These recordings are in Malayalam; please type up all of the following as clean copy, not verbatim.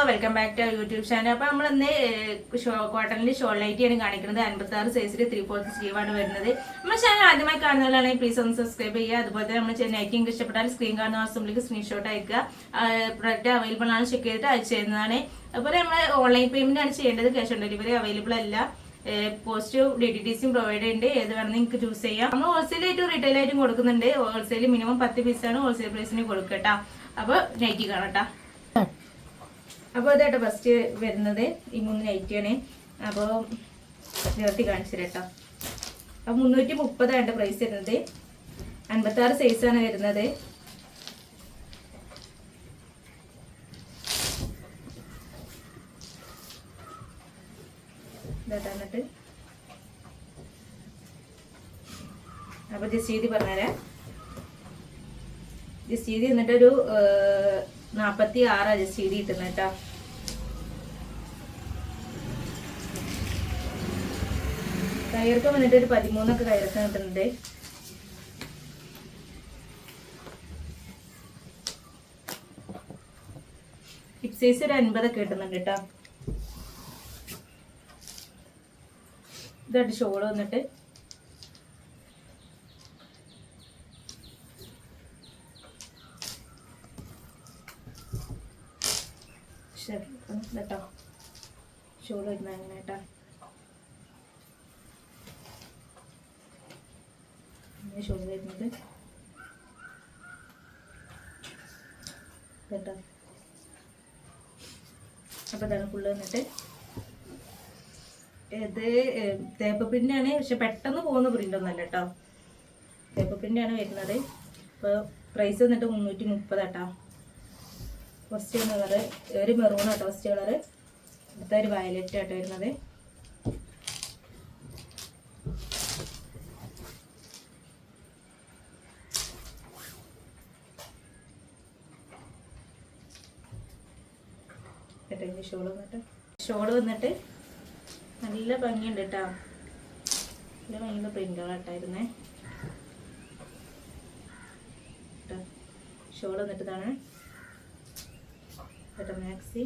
Welcome back to YouTube channel. അപ്പോൾ നമ്മൾ ഇന്ന് കോട്ടണിൽ ഷോൾ നൈറ്റിയാണ് കാണിക്കുന്നത്. 56 സൈസിൽ 3/4 സ്ലീവാണ് വരുന്നത്. നമ്മുടെ ചാനൽ ആദ്യമായി കാണുന്നവരാണെങ്കിൽ പ്ലീസ് ഒന്ന് സബ്സ്ക്രൈബ് ചെയ്യുക. അതുപോലെ തന്നെ നമ്മൾ നൈറ്റി നിങ്ങൾക്ക് ഇഷ്ടപ്പെട്ടാൽ സ്ക്രീൻ കാണുന്ന വാട്സാപ്പിലേക്ക് സ്ക്രീൻഷോട്ട് അയക്കുക. പ്രൊഡക്റ്റ് അവൈലബിൾ ആണ്, ചെക്ക് ചെയ്തിട്ട് അയച്ചു തരുന്നതാണ്. അതുപോലെ നമ്മൾ ഓൺലൈൻ പേയ്മെന്റ് ആണ് ചെയ്യേണ്ടത്. ക്യാഷ് ഓൺ ഡെലിവറി അവൈലബിൾ അല്ല. പോസ്റ്റ് DTDCയും പ്രൊവൈഡ് ചെയ്യുന്നുണ്ട്. ഏത് വേണമെങ്കിൽ നിങ്ങൾക്ക് ചൂസ് ചെയ്യാം. നമ്മൾ ഹോൾസെയിലായിട്ടും റീറ്റെയിൽ ആയിട്ടും കൊടുക്കുന്നുണ്ട്. ഹോൾസെയിൽ മിനിമം 10 പീസാണ് ഹോൾസെയിൽ പ്രൈസിന് കൊടുക്കട്ടാ. അപ്പോൾ നൈറ്റി കാണട്ടാ. അപ്പോൾ അതായിട്ട് ഫസ്റ്റ് വരുന്നത് ഈ 3 നൈറ്റിയാണ്. അപ്പോൾ നിവർത്തി കാണിച്ചു കേട്ടോ. അപ്പോൾ 330 പ്രൈസ് വരുന്നത്. 56 സൈസാണ് വരുന്നത്. ഇതാന്നിട്ട് അപ്പോൾ ജസ്റ്റ് ചെയ്തി പറഞ്ഞുതരാം. ജസ്റ്റ് ചെയ്തി എന്നിട്ടൊരു 46 അഡ്ജസ്റ്റ് ചെയ്ത് കിട്ടുന്നത് കേട്ടോ. കയർക്ക് വന്നിട്ട് ഒരു 13 കയർക്ക് കിട്ടുന്നുണ്ട്. ഹിപ് സൈസ് ഒരു 50 കിട്ടുന്നുണ്ട് കേട്ടോ. ഇതായിട്ട് ഷോള് വന്നിട്ട് കേട്ടോ. ഷോള് വരുന്നത് അങ്ങനെ കേട്ടോ. ഷോള് വരുന്നത് കേട്ടോ. അപ്പോൾ ഇതാണ് ഫുള്ള് വന്നിട്ട്. ഇത് തേപ്പ് പ്രിൻ്റാണ്, പക്ഷെ പെട്ടെന്ന് പോകുന്ന പ്രിൻ്റൊന്നുമല്ല കേട്ടോ. തേപ്പ് പ്രിൻ്റാണ് വരുന്നത്. അപ്പോൾ പ്രൈസ് വന്നിട്ട് 330 കേട്ടോ. ഫസ്റ്റ് കളറ് ഒരു മെറൂൺ കേട്ടോ. ഫസ്റ്റ് കളറ് അടുത്ത ഒരു വയലറ്റ് ആട്ടോ വരുന്നത്. ഷോള് വന്നിട്ട് നല്ല ഭംഗിയുണ്ട് കേട്ടോ. നല്ല ഭംഗിയുള്ള പ്രിൻ്റുകളായിട്ടായിരുന്നേ കേട്ടോ. ഷോള് വന്നിട്ട് ഇതാണ് കേട്ടോ. മാക്സി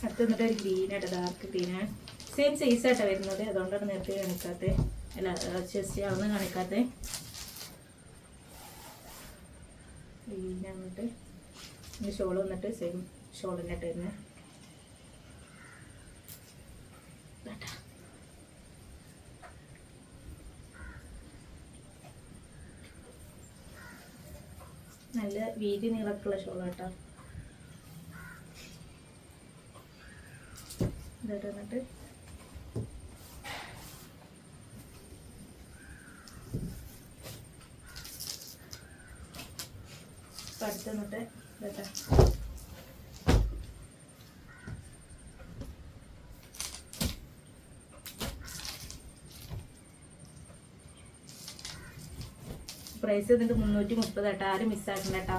അടുത്ത് വന്നിട്ട് ഒരു ഗ്രീൻ ആട്ടോ. ഡാർക്ക് ഗ്രീനാണ്. സെയിം സൈസ് ആട്ടോ വരുന്നത്. അതുകൊണ്ടാണ് നേരത്തെ കാണിക്കാത്തത്. അല്ല ചെസ്റ്റ് അതൊന്ന് കാണിക്കാത്തത്. ഗ്രീൻ വന്നിട്ട് ഈ ഷോള് വന്നിട്ട് സെയിം ഷോളിൻ്റെ ആയിട്ട് വരുന്നത്. നല്ല വീതി നീളക്കുള്ള ഷോളാട്ടോ. ഇതായിട്ട് വന്നിട്ട് അടുത്ത് വന്നിട്ട് ഇതാ പ്രൈസ് വന്നിട്ട് 330 കേട്ടോ. ആരും മിസ്സാക്കണ്ട കേട്ടോ.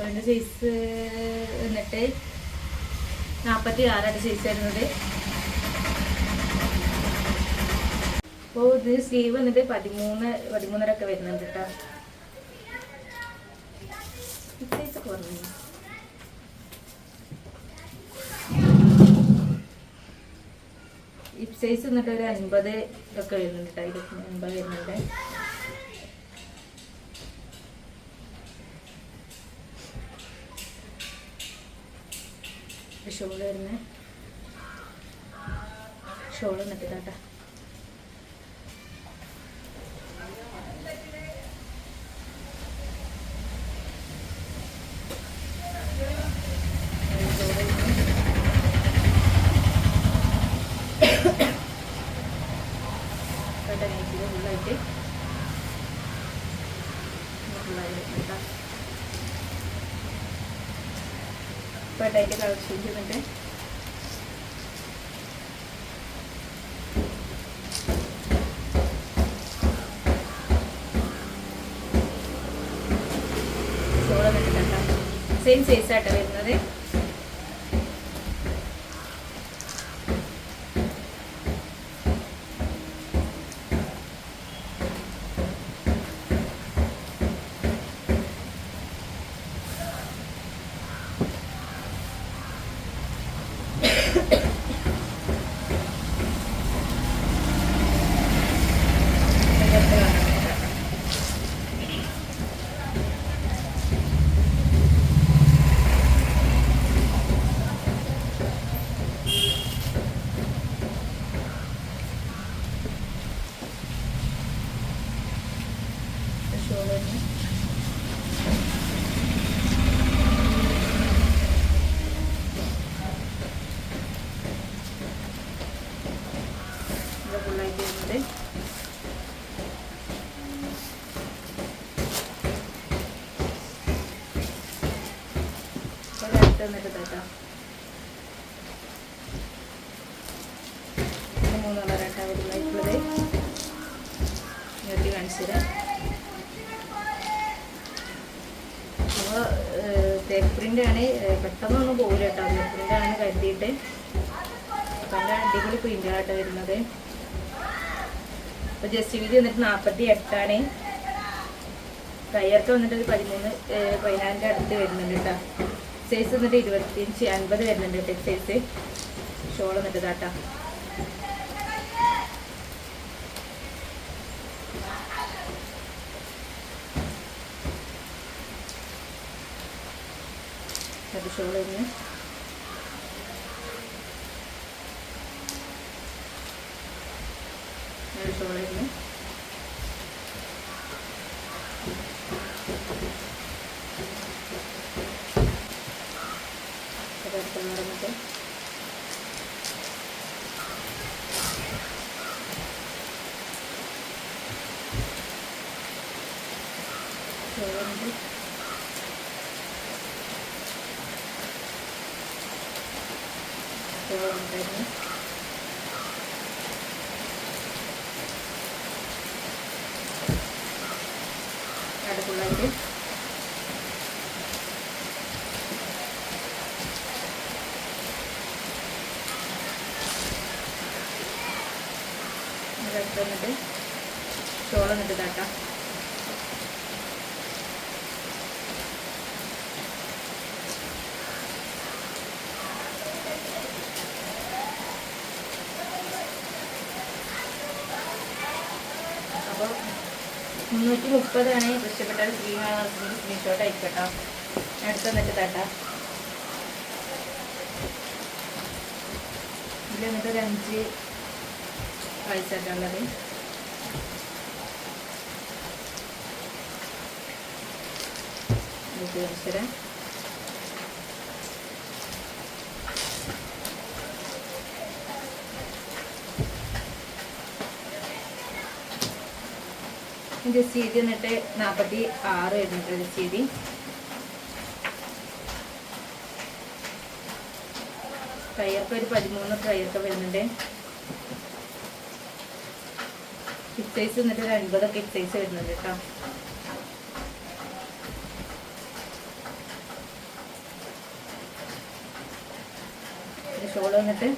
അതിൻ്റെ സൈസ് വന്നിട്ട് 46 സൈസ് വരുന്നത്. അപ്പോൾ ഇത് സ്ലീവ് വന്നിട്ട് 13.5 വരുന്നുണ്ട് കേട്ടോ. സൈസ് ഒക്കെ പറഞ്ഞു. ഹിപ് സൈസ് വന്നിട്ട് ഒരു 50 ഒക്കെ വരുന്നുണ്ട് കേട്ടോ. 50 വരുന്നുണ്ട്. ഷോള് വരുന്നത്. ഷോള് വന്നിട്ട് കേട്ടോ. ഫുള്ളായിട്ട് പെട്ടായിട്ട് കളർ ചേഞ്ച് ചെയ്യുന്നുണ്ട്. സെയിം സൈസ് ആയിട്ട് വരുന്നത്. ഫുള്ളായിട്ട് വരുന്നത് തന്നിട്ട് തട്ടാം. 3 കളറായിട്ടാണ് വരുന്നത്. ഞെട്ടി കാണിച്ചു തരാം. അപ്പോൾ തേക്ക് പ്രിൻ്റാണ്, പെട്ടെന്നൊന്നും പോകില്ല കേട്ടോ. തേക്ക് പ്രിൻ്റാണ് കരുതിയിട്ട്. നല്ല അടിപൊളി പ്രിൻ്റായിട്ട് വരുന്നത്. അപ്പോൾ ജസ്റ്റ് വീതി വന്നിട്ട് 48ആണ്. കയ്യൊക്കെ വന്നിട്ട് ഒരു 13-14 അടുത്ത് വരുന്നുണ്ട് കേട്ടോ. സൈസ് വന്നിട്ട് 25-50 വരുന്നുണ്ട് കേട്ടോ സൈസ്. ഷോൾ വന്നിട്ട് ഇതാട്ടാ. അത് ഷോൾ വരുന്നു. ഷോൾ വരുന്നു. നടന്നിട്ട് ഉണ്ടായിരുന്നു. അടുപ്പുള്ളായിട്ട് വന്നിട്ട് ഷോൾ വന്നിട്ട് ഇതാട്ടാം. അപ്പോൾ 330 ഇഷ്ടപ്പെട്ടാൽ സ്ക്രീൻഷോട്ട് അയക്കട്ടോ. അടുത്ത് വന്നിട്ട് തട്ടാം. ഇതിൽ വന്നിട്ട് ഒരു 5 പൈസട്ടുള്ളത്. കാണിച്ചുതരാം. ജസ്റ്റ് ചെയ്ത് എന്നിട്ട് 46 വരുന്നുണ്ട്. ജസ്റ്റ് ചെയ്ത് കയ്യൊക്കെ ഒരു 13 കയ്യൊക്കെ വരുന്നുണ്ട്. ഹിപ്പ് സൈസ് എന്നിട്ട് ഒരു 50 ഹിപ്പ് സൈസ് വരുന്നുണ്ട് കേട്ടോ. ഷോൾ വന്നിട്ട്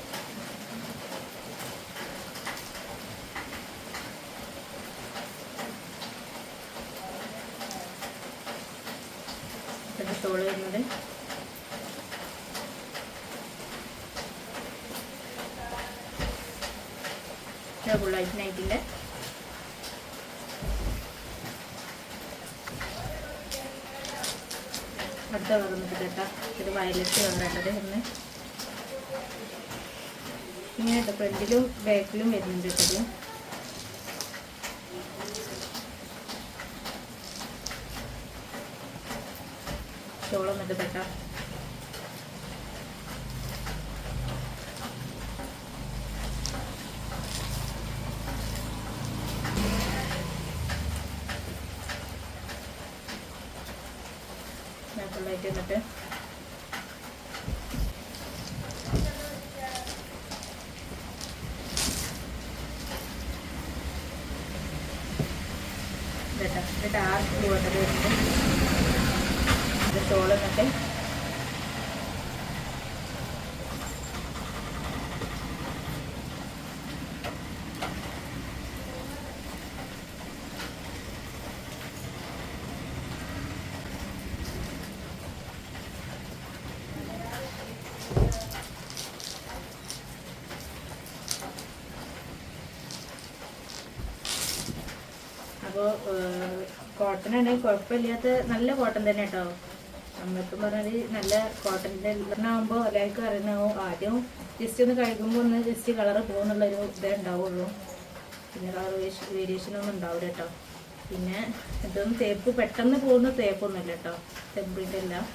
ഷോൾ വരുന്നത് ഫുള്ളായിട്ട് നൈറ്റിൻ്റെ അടുത്ത കളർ വന്നിട്ട് കേട്ടോ. ഇത് വയലറ്റ് കളറാണ്ടത് ഒന്ന് ഇങ്ങനെ ഫ്രണ്ടിലും ബാക്കിലും വരുന്നുണ്ട് കേട്ടോ. ഷോൾ വന്നിട്ട് കേട്ടോ. ഫുള്ളായിട്ട് വന്നിട്ട് ഡാർക്ക് ബ്ലൂ കളർ വരുന്നുണ്ട്. ഷോൾ എന്നിട്ട് അപ്പോൾ കോട്ടൺ ആണെങ്കിൽ കുഴപ്പമില്ലാത്ത നല്ല കോട്ടൺ തന്നെ കേട്ടോ. നമ്മളിപ്പം പറഞ്ഞാൽ നല്ല കോട്ടൻ്റെ ആകുമ്പോൾ എല്ലാവർക്കും അറിയണമാവും. ആദ്യം ജസ്റ്റ് ഒന്ന് കഴുകുമ്പോൾ ഒന്ന് ജസ്റ്റ് കളറ് പോകുന്നുള്ളൊരു ഇതേ ഉണ്ടാവുള്ളൂ. പിന്നെ കളർ വേരിയേഷനൊന്നും ഉണ്ടാവില്ല കേട്ടോ. പിന്നെ ഇതൊന്നും തേപ്പ് പെട്ടെന്ന് പോകുന്ന തേപ്പൊന്നുമില്ല കേട്ടോ. ടെമ്പിളിൻ്റെ എല്ലാം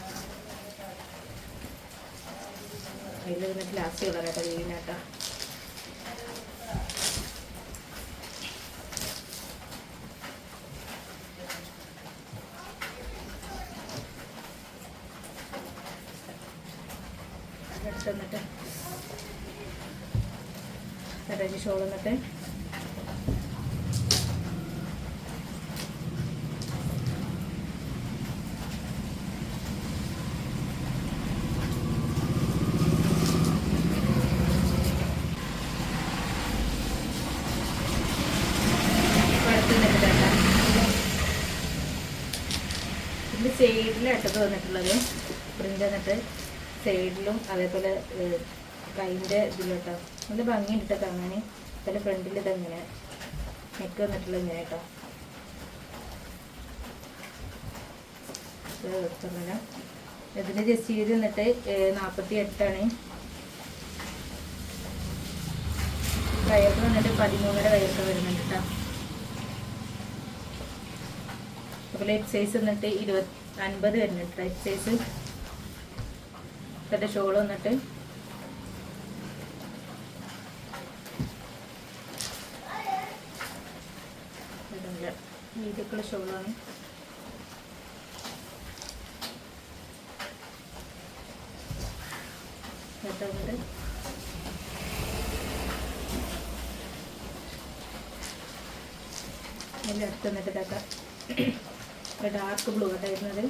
അതിൽ വന്നിട്ട് ലാസ്റ്റ് കളർ കേട്ടോ വീനാട്ടോ. വന്നിട്ട് അരഞ്ച് ഷോൾ വന്നിട്ട് ഇതിൻ്റെ സൈഡിലായിട്ടത് വന്നിട്ടുള്ളത് പ്രിൻ്റ് വന്നിട്ട് സൈഡിലും അതേപോലെ കൈൻ്റെ ഇതിലോട്ടോ നല്ല ഭംഗിയുണ്ട് കേട്ടോ കാണാൻ. അതുപോലെ ഫ്രണ്ടിൽ ഇതങ്ങനെ നെക്ക് വന്നിട്ടുള്ളത് ഇങ്ങനെ കേട്ടോ. ഇതിൻ്റെ ജസ്റ്റ് ചെയ്ത് വന്നിട്ട് 48 വയർക്ക് വന്നിട്ട് 13.5 വയർക്ക് വരുന്നുണ്ട് കേട്ടോ. അതുപോലെ ലെഗ് സൈസ് വന്നിട്ട് 50 വരുന്നുണ്ട് ലെഗ് സൈസ്. ഇതിൻ്റെ ഷോൾ വന്നിട്ട് വീതിക്കുള്ള ഷോളാണ്. വന്നിട്ട് അതിൻ്റെ അടുത്ത് വന്നിട്ട് ഇതാക്കാം ഡാർക്ക് ബ്ലൂ ആയിട്ട് വരുന്നത്.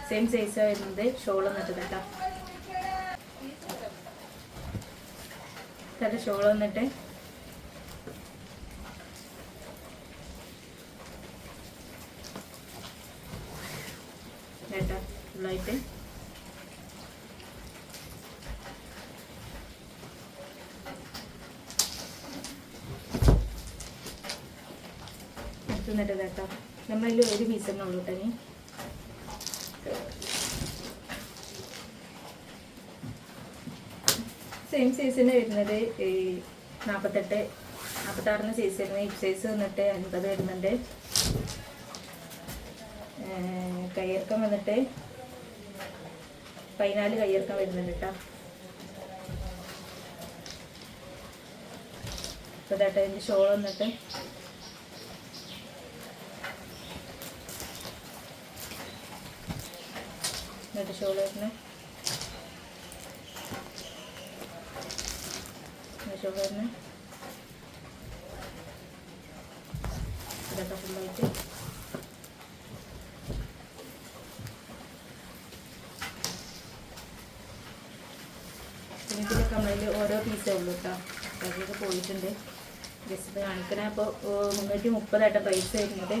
സെയിം സൈസാണ് വരുന്നത്. ഷോൾ വന്നിട്ട് കേട്ടോ. അതിൻ്റെ ഷോൾ വന്നിട്ട് കേട്ടോ ഫുള്ളായിട്ട് എടുത്തുന്നിട്ട് കേട്ടോ. നമ്മളതിൽ ഒരു പീസ് തന്നെ ഉള്ളൂ കേട്ടോ. ഇനി സെയിം സൈസിന് വരുന്നത് 46 സൈസ് വരുന്നത്. ഹിപ്പ് സൈസ് വന്നിട്ട് 50 വരുന്നുണ്ട്. കയ്യിറക്കം വന്നിട്ട് 14 കയ്യിറക്കം വരുന്നുണ്ട് കേട്ടോ. അപ്പോൾ ഇതാട്ടോ ഇതിൻ്റെ ഷോൾ വന്നിട്ട് എന്നിട്ട് ഷോൾ വരുന്നത് ഷോൾ വരുന്നത് ഇതൊക്കെ ഫുള്ളായിട്ട് ഇതിലൊക്കെ നമ്മളതിൽ ഓരോ പീസേ ഉള്ളൂ കേട്ടോ. അതിലൊക്കെ പോയിട്ടുണ്ട്. ജസ്റ്റ് കാണിക്കണേ. അപ്പോൾ 330 പ്രൈസ് വരുന്നത്.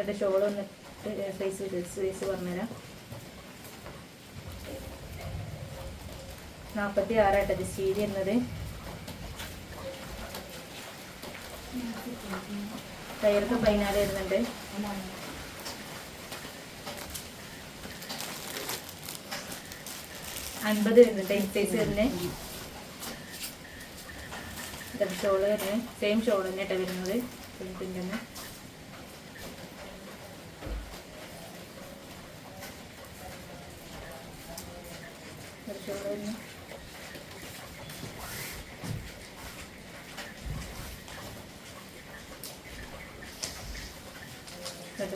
എൻ്റെ ഷോൾ വന്നിട്ട് സൈസ് പറഞ്ഞുതരാം. 46 ഇത് സ്റ്റീൽ വരുന്നത്. ടയർക്ക് 14 വരുന്നുണ്ട്. 50 വരുന്നുണ്ട്. ഹിപ്പ് സൈസ് വരുന്നത്. ഷോള് വരുന്നത് സെയിം ഷോൾ തന്നെ കേട്ടോ വരുന്നത്. പ്രിന്റിൻ്റെ തന്നെ ഷോൾ വരുന്നത്.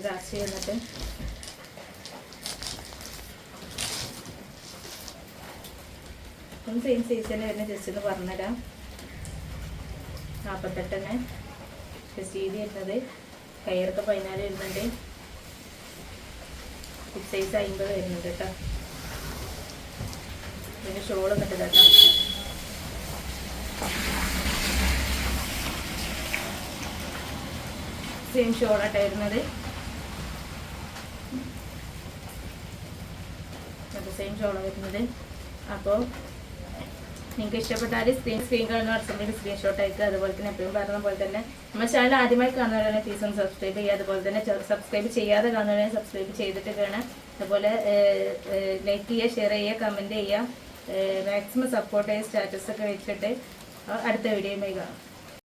ലാസ്റ്റ് വന്നിട്ട് സെയിം സൈസ് തന്നെ വരുന്ന ജസ്റ്റ് ഒന്ന് പറഞ്ഞുതരാം. 48 ജസ്റ്റ് ചെയ്ത് വരുന്നത്. കയ്യിറക്ക 14 വരുന്നുണ്ട്. ഹിപ്പ് സൈസ് 50 വരുന്നുണ്ട് കേട്ടോ. പിന്നെ ഷോൾ വന്നിട്ട് കേട്ടോ. സെയിം ഷോളായിട്ട് വരുന്നത്. ഡിസൈൻ ഷോളാണ് വരുന്നത്. അപ്പോൾ നിങ്ങൾക്ക് ഇഷ്ടപ്പെട്ടാൽ സ്ക്രീൻ കാണുന്ന വാട്സാപ്പിൽ സ്ക്രീൻഷോട്ട് അയക്കുക. അതുപോലെ തന്നെ എപ്പോഴും പറഞ്ഞ പോലെ തന്നെ നമ്മുടെ ചാനൽ ആദ്യമായി കാണുന്നവരാണ് പ്ലീസ് ഒന്ന് സബ്സ്ക്രൈബ് ചെയ്യുക. അതുപോലെ തന്നെ സബ്സ്ക്രൈബ് ചെയ്യാതെ കാണുന്നവരെ സബ്സ്ക്രൈബ് ചെയ്തിട്ട് കാണാം. അതുപോലെ ലൈക്ക് ചെയ്യുക, ഷെയർ ചെയ്യുക, കമൻറ്റ് ചെയ്യുക, മാക്സിമം സപ്പോർട്ട് ചെയ്യുക, സ്റ്റാറ്റസ് ഒക്കെ വെച്ചിട്ട് അടുത്ത വീഡിയോയുമായി കാണാം.